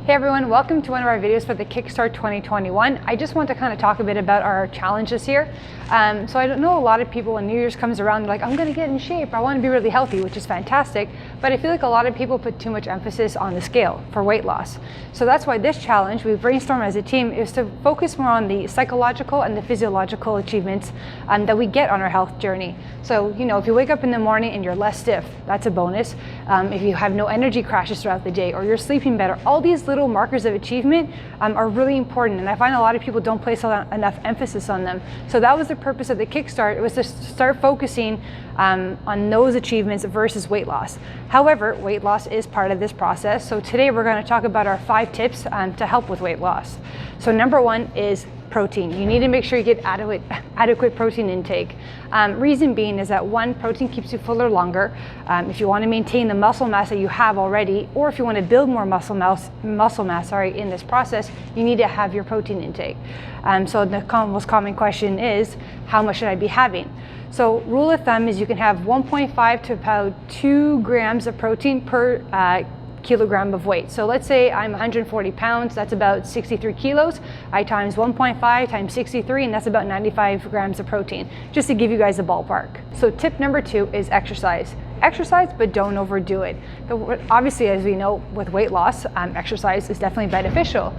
Hey everyone, welcome to one of our videos for the Kickstart 2021. I just want to kind of talk a bit about our challenges here. So I don't know, a lot of people when New Year's comes around, they're like, I'm gonna get in shape, I wanna be really healthy, which is fantastic. But I feel like a lot of people put too much emphasis on the scale for weight loss. So that's why this challenge, we brainstormed as a team, is to focus more on the psychological and the physiological achievements that we get on our health journey. So, you know, if you wake up in the morning and you're less stiff, that's a bonus. If you have no energy crashes throughout the day, or you're sleeping better, all these little markers of achievement are really important, and I find a lot of people don't place enough emphasis on them. So that was the purpose of the Kickstart. It was to start focusing on those achievements versus weight loss. However, weight loss is part of this process. So today we're going to talk about our 5 tips to help with weight loss. So number 1 is protein. You need to make sure you get adequate protein intake. Reason being is that 1, protein keeps you fuller longer. If you want to maintain the muscle mass that you have already, or if you want to build more muscle mass in this process, you need to have your protein intake. So the most common question is, how much should I be having? So rule of thumb is you can have 1.5 to about 2 grams of protein per kilogram of weight. So let's say I'm 140 pounds, that's about 63 kilos. I times 1.5 times 63, and that's about 95 grams of protein, just to give you guys a ballpark. So tip number 2 is exercise. Exercise, but don't overdo it. Obviously, as we know, with weight loss, exercise is definitely beneficial.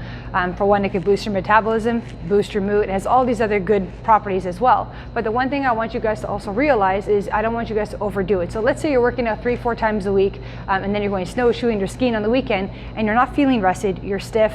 For one, it can boost your metabolism, boost your mood. It has all these other good properties as well. But the one thing I want you guys to also realize is I don't want you guys to overdo it. So let's say you're working out 3-4 times a week, and then you're going snowshoeing or skiing on the weekend, and you're not feeling rested, you're stiff,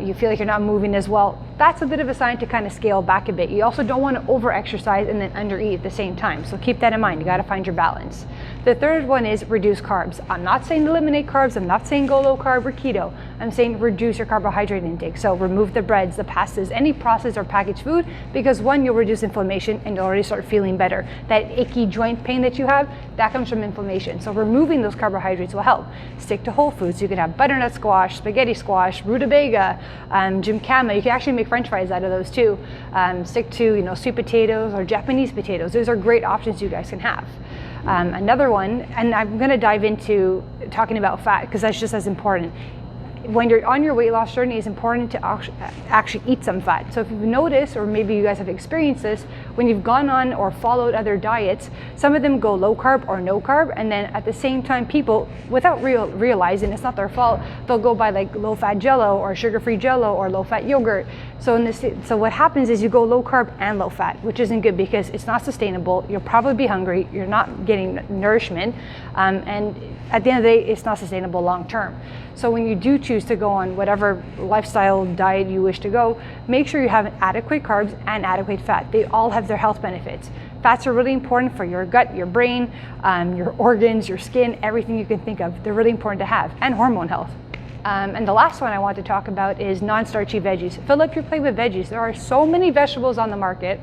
you feel like you're not moving as well. That's a bit of a sign to kind of scale back a bit. You also don't want to over-exercise and then under-eat at the same time. So keep that in mind. You got to find your balance. The third one is reduce carbs. I'm not saying eliminate carbs. I'm not saying go low carb or keto. I'm saying reduce your carbohydrate intake. So remove the breads, the pastas, any processed or packaged food, because 1, you'll reduce inflammation and you'll already start feeling better. That icky joint pain that you have, that comes from inflammation. So removing those carbohydrates will help. Stick to whole foods. You can have butternut squash, spaghetti squash, rutabaga, gymkhana. You can actually make French fries out of those too. Stick to sweet potatoes or Japanese potatoes. Those are great options you guys can have. Another one, and I'm going to dive into talking about fat because that's just as important. When you're on your weight loss journey, it's important to actually eat some fat. So if you've noticed, or maybe you guys have experienced this, when you've gone on or followed other diets, some of them go low carb or no carb, and then at the same time, people, without realizing it's not their fault, they'll go buy like low fat Jello or sugar-free Jello or low fat yogurt. So what happens is you go low carb and low fat, which isn't good because it's not sustainable. You'll probably be hungry. You're not getting nourishment, and at the end of the day, it's not sustainable long term. So when you do choose to go on whatever lifestyle diet you wish to go, make sure you have adequate carbs and adequate fat. They all have their health benefits. Fats are really important for your gut, your brain, your organs, your skin, everything you can think of. They're really important to have, and hormone health. And the last one I want to talk about is non-starchy veggies. Fill up your plate with veggies. There are so many vegetables on the market.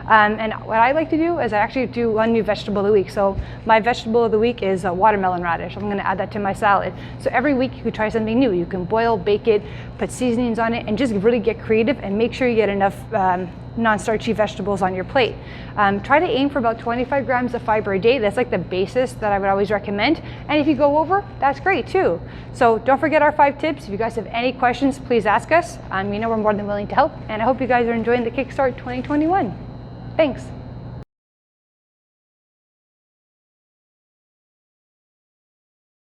And what I like to do is I actually do one new vegetable of the week. So my vegetable of the week is a watermelon radish. I'm going to add that to my salad. So every week you can try something new. You can boil, bake it, put seasonings on it, and just really get creative and make sure you get enough non-starchy vegetables on your plate. Try to aim for about 25 grams of fiber a day. That's like the basis that I would always recommend. And if you go over, that's great too. So don't forget our 5 tips. If you guys have any questions, please ask us. We're more than willing to help. And I hope you guys are enjoying the Kickstart 2021. Thanks.